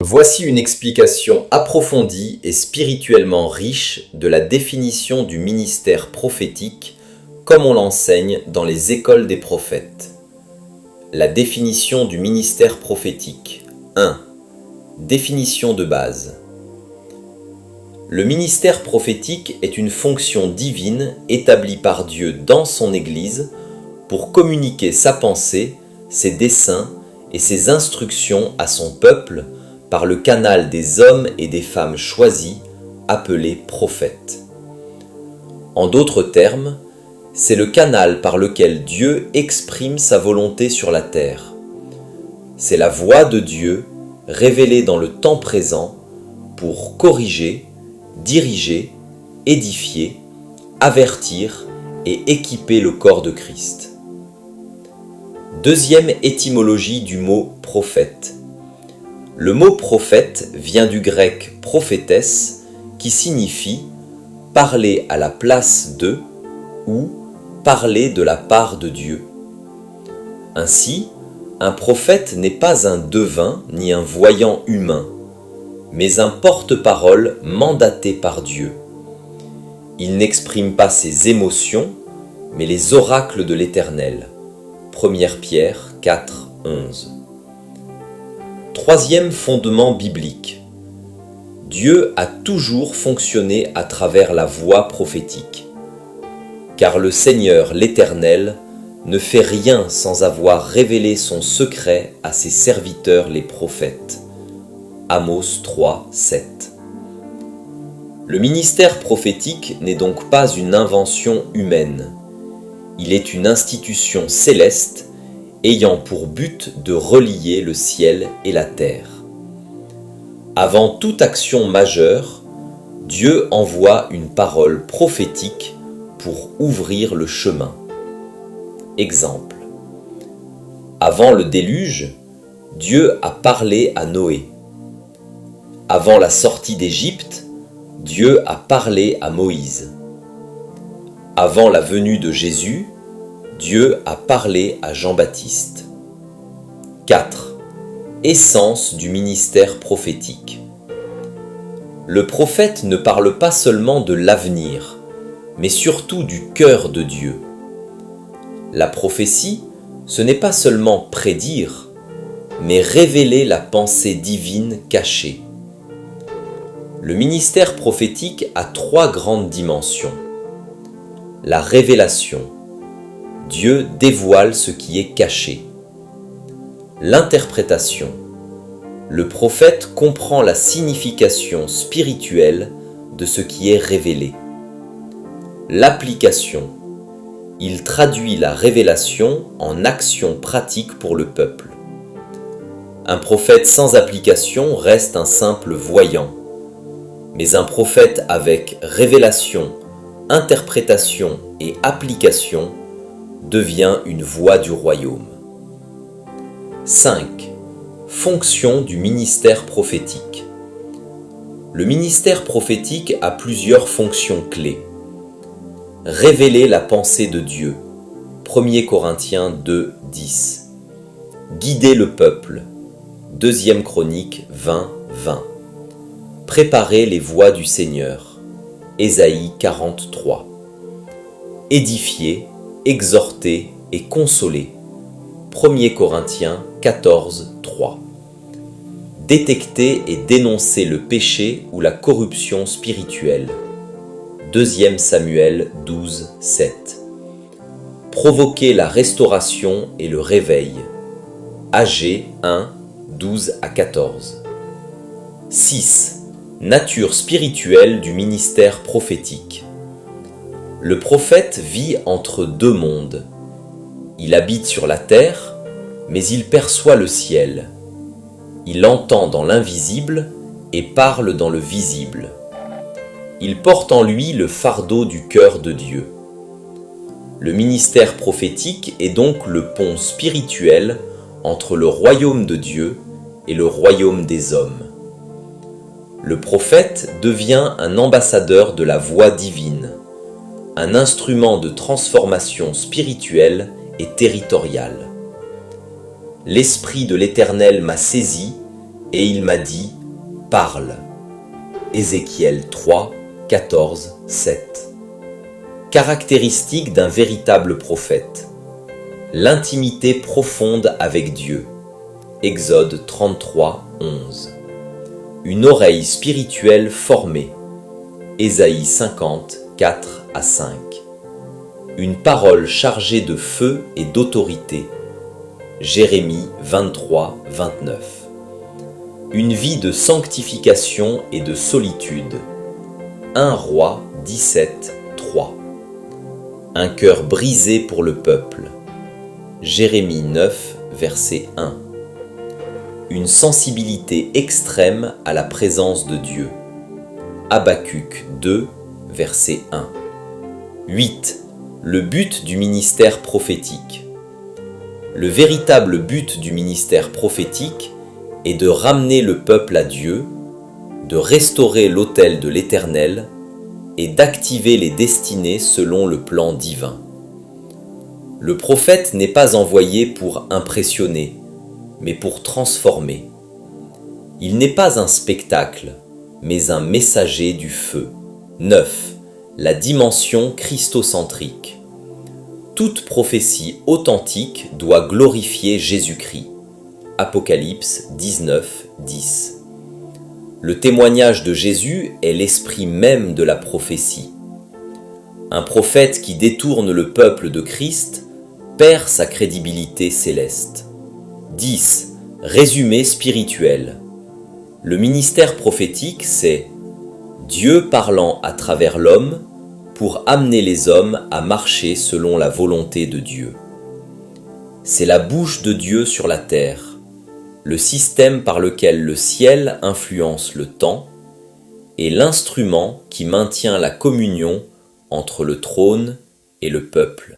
Voici une explication approfondie et spirituellement riche de la définition du ministère prophétique comme on l'enseigne dans les écoles des prophètes. La définition du ministère prophétique. 1. Définition de base. Le ministère prophétique est une fonction divine établie par Dieu dans son Église pour communiquer sa pensée, ses desseins et ses instructions à son peuple par le canal des hommes et des femmes choisis, appelés prophètes. En d'autres termes, c'est le canal par lequel Dieu exprime sa volonté sur la terre. C'est la voix de Dieu révélée dans le temps présent pour corriger, diriger, édifier, avertir et équiper le corps de Christ. Deuxième étymologie du mot prophète. Le mot prophète vient du grec prophétesse qui signifie parler à la place de ou parler de la part de Dieu. Ainsi, un prophète n'est pas un devin ni un voyant humain, mais un porte-parole mandaté par Dieu. Il n'exprime pas ses émotions, mais les oracles de l'Éternel. 1 Pierre 4, 11. Troisième fondement biblique. Dieu a toujours fonctionné à travers la voix prophétique. Car le Seigneur l'Éternel ne fait rien sans avoir révélé son secret à ses serviteurs les prophètes. Amos 3, 7. Le ministère prophétique n'est donc pas une invention humaine. Il est une institution céleste ayant pour but de relier le ciel et la terre. Avant toute action majeure, Dieu envoie une parole prophétique pour ouvrir le chemin. Exemple. Avant le déluge, Dieu a parlé à Noé. Avant la sortie d'Égypte, Dieu a parlé à Moïse. Avant la venue de Jésus, Dieu a parlé à Jean-Baptiste. 4. Essence du ministère prophétique. Le prophète ne parle pas seulement de l'avenir, mais surtout du cœur de Dieu. La prophétie, ce n'est pas seulement prédire, mais révéler la pensée divine cachée. Le ministère prophétique a 3 grandes dimensions. La révélation. Dieu dévoile ce qui est caché. L'interprétation. Le prophète comprend la signification spirituelle de ce qui est révélé. L'application. Il traduit la révélation en action pratique pour le peuple. Un prophète sans application reste un simple voyant. Mais un prophète avec révélation, interprétation et application devient une voix du royaume. 5. Fonction du ministère prophétique. Le ministère prophétique a plusieurs fonctions clés. Révéler la pensée de Dieu. 1 Corinthiens 2, 10. Guider le peuple. 2 Chroniques 20, 20. Préparer les voies du Seigneur. Ésaïe 43. Édifier, exhorter et consoler. 1 Corinthiens 14, 3. Détecter et dénoncer le péché ou la corruption spirituelle. 2 Samuel 12, 7. Provoquer la restauration et le réveil. Agé 1, 12 à 14. 6. Nature spirituelle du ministère prophétique. Le prophète vit entre 2 mondes. Il habite sur la terre, mais il perçoit le ciel. Il entend dans l'invisible et parle dans le visible. Il porte en lui le fardeau du cœur de Dieu. Le ministère prophétique est donc le pont spirituel entre le royaume de Dieu et le royaume des hommes. Le prophète devient un ambassadeur de la voix divine, un instrument de transformation spirituelle et territoriale. L'Esprit de l'Éternel m'a saisi et il m'a dit, parle. Ézéchiel 3, 14, 7. Caractéristique d'un véritable prophète. L'intimité profonde avec Dieu. Exode 33, 11. Une oreille spirituelle formée. Ésaïe 50, 4 à 5. Une parole chargée de feu et d'autorité. Jérémie 23, 29. Une vie de sanctification et de solitude. 1 Roi 17, 3. Un cœur brisé pour le peuple. Jérémie 9, verset 1. Une sensibilité extrême à la présence de Dieu. Habacuc 2, verset 1. 8. Le but du ministère prophétique. Le véritable but du ministère prophétique est de ramener le peuple à Dieu, de restaurer l'autel de l'Éternel et d'activer les destinées selon le plan divin. Le prophète n'est pas envoyé pour impressionner, mais pour transformer. Il n'est pas un spectacle, mais un messager du feu. 9. La dimension christocentrique. Toute prophétie authentique doit glorifier Jésus-Christ. Apocalypse 19, 10. Le témoignage de Jésus est l'esprit même de la prophétie. Un prophète qui détourne le peuple de Christ perd sa crédibilité céleste. 10. Résumé spirituel. Le ministère prophétique, c'est Dieu parlant à travers l'homme pour amener les hommes à marcher selon la volonté de Dieu. C'est la bouche de Dieu sur la terre, le système par lequel le ciel influence le temps et l'instrument qui maintient la communion entre le trône et le peuple.